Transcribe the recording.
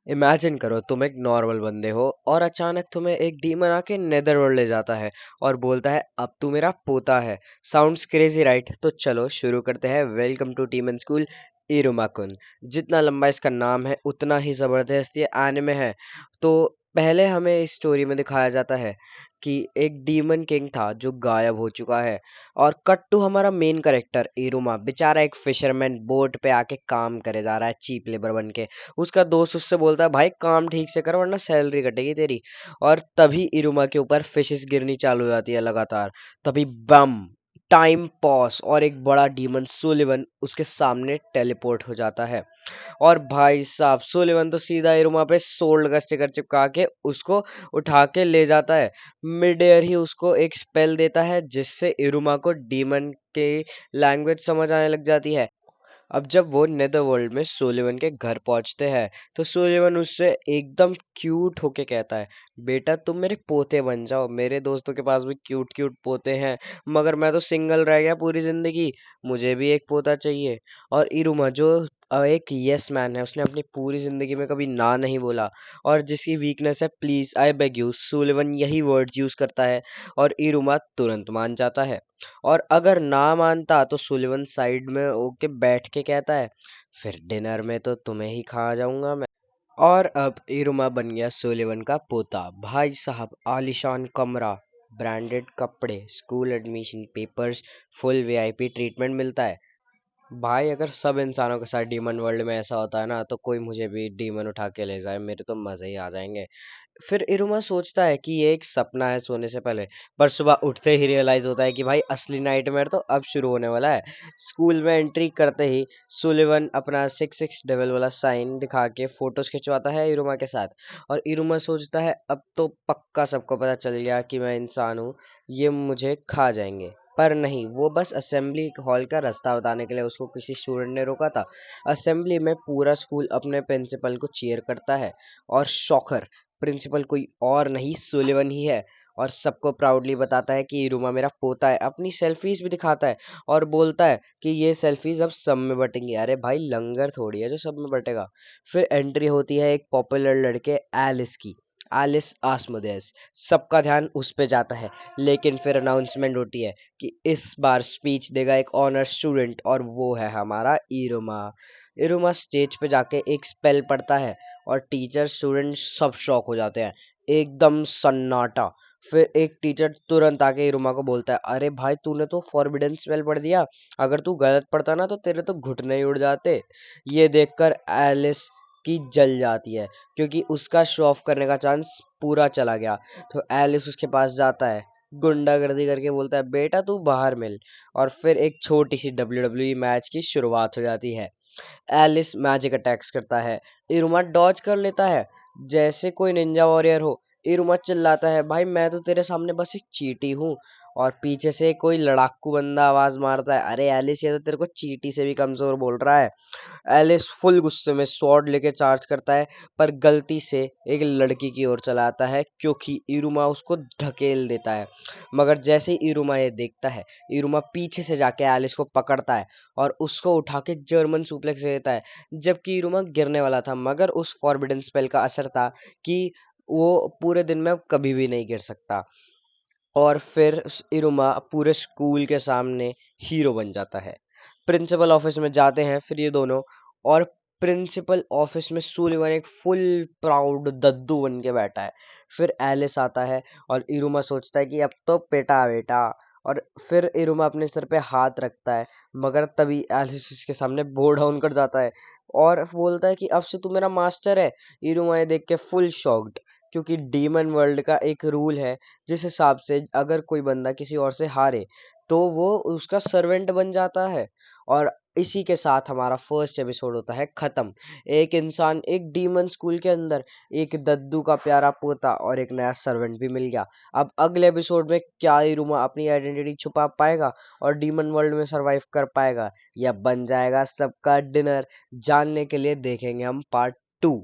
Imagine करो तुम एक नॉर्मल बंदे हो और अचानक तुम्हें एक डीमन आके नेदरवर्ल्ड ले जाता है और बोलता है अब तू मेरा पोता है। Sounds crazy right? तो चलो शुरू करते हैं। Welcome to demon school Iruma kun. जितना लंबा इसका नाम है उतना ही जबरदस्त ये एनिमे है। तो पहले हमें इस स्टोरी में दिखाया जाता है कि एक डीमन किंग था जो गायब हो चुका है। और कट टू हमारा मेन कैरेक्टर इरुमा, बेचारा एक फिशरमैन बोट पे आके काम करे जा रहा है चीप लेबर बन के। उसका दोस्त उससे बोलता है भाई काम ठीक से कर वरना सैलरी कटेगी तेरी। और तभी इरुमा के ऊपर फिशेस गिरनी चालू हो जाती है लगातार। तभी बम, टाइम पॉज और एक बड़ा डीमन सुलिवन उसके सामने टेलीपोर्ट हो जाता है। और भाई साहब सुलिवन तो सीधा इरुमा पे सोल्ड का स्टिकर चिपका के उसको उठा के ले जाता है। मिड एयर ही उसको एक स्पेल देता है जिससे इरुमा को डीमन के लैंग्वेज समझ आने लग जाती है। अब जब वो नेदरवर्ल्ड में सुलिवन के घर पहुंचते हैं तो सुलिवन उससे एकदम क्यूट होके कहता है बेटा तुम मेरे पोते बन जाओ, मेरे दोस्तों के पास भी क्यूट क्यूट पोते हैं मगर मैं तो सिंगल रह गया पूरी जिंदगी, मुझे भी एक पोता चाहिए। और इरुमा जो एक यस मैन है, उसने अपनी पूरी जिंदगी में कभी ना नहीं बोला और जिसकी वीकनेस है please I beg you, Sullivan यही वर्ड्स यूज करता है और इरुमा तुरंत मान जाता है। और अगर ना मानता तो सुलिवन साइड में होके बैठ के कहता है फिर डिनर में तो तुम्हें ही खा जाऊंगा मैं। और अब इरुमा बन गया सुलिवन का पोता। भाई साहब आलिशान कमरा, ब्रांडेड कपड़े, school admission papers, full VIP treatment मिलता है। भाई अगर सब इंसानों के साथ डीमन वर्ल्ड में ऐसा होता है ना तो कोई मुझे भी डीमन उठा के ले जाए, मेरे तो मजे ही आ जाएंगे। फिर इरुमा सोचता है कि ये एक सपना है सोने से पहले, पर सुबह उठते ही रियलाइज होता है कि भाई असली नाइटमेयर तो अब शुरू होने वाला है। स्कूल में एंट्री करते ही सुलिवन अपना 6 डेविल वाला साइन दिखा के फोटोज खिंचवाता है इरुमा के साथ। और इरुमा सोचता है अब तो पक्का सबको पता चल गया कि मैं इंसान हूँ, ये मुझे खा जाएंगे। पर नहीं, वो बस असेंबली हॉल का रास्ता बताने के लिए उसको किसी स्टूडेंट ने रोका था। असेंबली में पूरा स्कूल अपने प्रिंसिपल को चीयर करता है और शॉकर, प्रिंसिपल कोई और नहीं सुलिवन ही है। और सबको प्राउडली बताता है कि इरुमा मेरा पोता है, अपनी सेल्फीज भी दिखाता है और बोलता है कि ये सेल्फीज अब सब में बटेंगी। अरे भाई लंगर थोड़ी है जो सब में बटेगा। फिर एंट्री होती है एक पॉपुलर लड़के एलिस की, एलिस आस्मोदेस। सबका ध्यान उस पे जाता है, लेकिन फिर अनाउंसमेंट होती है कि इस बार स्पीच देगा एक ऑनर स्टूडेंट और वो है हमारा इरुमा। इरुमा स्टेज पे जाके एक स्पेल पढ़ता है और टीचर स्टूडेंट सब शॉक हो जाते हैं, एकदम सन्नाटा। फिर एक टीचर तुरंत आके इरुमा को बोलता है अरे भाई तूने तो फॉरबिडन स्पेल पढ़ दिया, अगर तू गलत पढ़ता ना तो तेरे तो घुटने ही उड़ जाते। ये देखकर एलिस की जल जाती है क्योंकि उसका शो ऑफ करने का चांस पूरा चला गया। तो एलिस उसके पास जाता है, गुंडागर्दी करके बोलता है बेटा तू बाहर मिल। और फिर एक छोटी सी WWE मैच की शुरुआत हो जाती है। एलिस मैजिक अटैक्स करता है, इरुमा डॉज कर लेता है जैसे कोई निंजा वॉरियर हो। इरुमा चिल्लाता है भाई मैं तो तेरे सामने बस एक चींटी हूँ। और पीछे से कोई लड़ाकू बंदा आवाज मारता है अरे एलिस ये तो तेरे को चींटी से भी कमजोर बोल रहा है। एलिस फुल गुस्से में स्वॉर्ड लेके चार्ज करता है, पर गलती से एक लड़की की ओर चलाता है क्योंकि इरुमा उसको ढकेल देता है। मगर जैसे ही इरुमा ये देखता है, इरुमा पीछे से जाके एलिस को पकड़ता है और उसको उठा के जर्मन सुप्लेक्स दे देता है। जबकि इरुमा गिरने वाला था मगर उस फॉरबिडन स्पेल का असर था कि वो पूरे दिन में कभी भी नहीं गिर सकता। और फिर इरुमा पूरे स्कूल के सामने हीरो बन जाता है। प्रिंसिपल ऑफिस में जाते हैं फिर ये दोनों, और प्रिंसिपल ऑफिस में सुलिवन एक फुल प्राउड दद्दू बन के बैठा है। फिर एलिस आता है और इरुमा सोचता है कि अब तो पेटा बेटा। और फिर इरुमा अपने सर पे हाथ रखता है मगर तभी एलिस उसके सामने बो डाउन कर जाता है और बोलता है कि अब से तू मेरा मास्टर है। इरुमा ये देख के फुल शॉक्ड, क्योंकि डीमन वर्ल्ड का एक रूल है जिस हिसाब से अगर कोई बंदा किसी और से हारे तो वो उसका सर्वेंट बन जाता है। और इसी के साथ हमारा फर्स्ट एपिसोड होता है खत्म। एक इंसान एक डीमन स्कूल के अंदर, एक दद्दू का प्यारा पोता और एक नया सर्वेंट भी मिल गया। अब अगले एपिसोड में क्या इरुमा अपनी आइडेंटिटी छुपा पाएगा और डीमन वर्ल्ड में सरवाइव कर पाएगा या बन जाएगा सबका डिनर? जानने के लिए देखेंगे हम पार्ट 2।